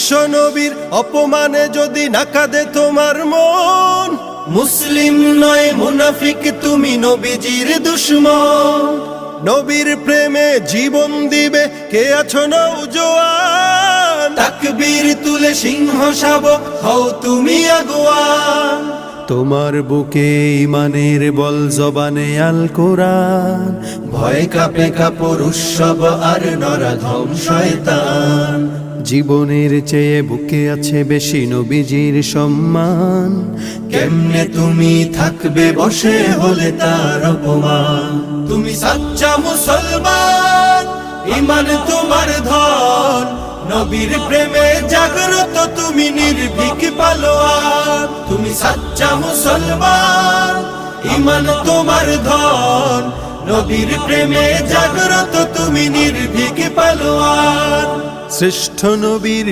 বিশ্ব নবীর অপমানে যদি না কাঁদে তোমার মন, মুসলিম নয় মুনাফিক তুমি নবীজির দুশমন। নবীর প্রেমে জীবন দিবে কে আছো নওজোয়ান, তাকবীর তুলে সিংহ শাবক হও তুমি আগুয়ান। তোমার বুকে ইমানের বল জবানে আল কোরআন, ভয় কাঁপে কাপড় উৎসব আর নরাধম শয়তান। জীবনের চেয়ে বুকে আছে বেশি নবীজির সম্মান, কেমনে তুমি থাকবে বসে হলে তার অপমান। তুমি সাচ্চা মুসলমান, ইমান তোমার ধন, নবীর প্রেমে জাগ্রত তুমি নির্ভীক পালোয়ান। তুমি সাচ্চা মুসলমান, ইমান তোমার ধন, নবীর প্রেমে জাগ্রত তুমি নির্ভীক পালোয়ান। শ্রেষ্ঠ নবীর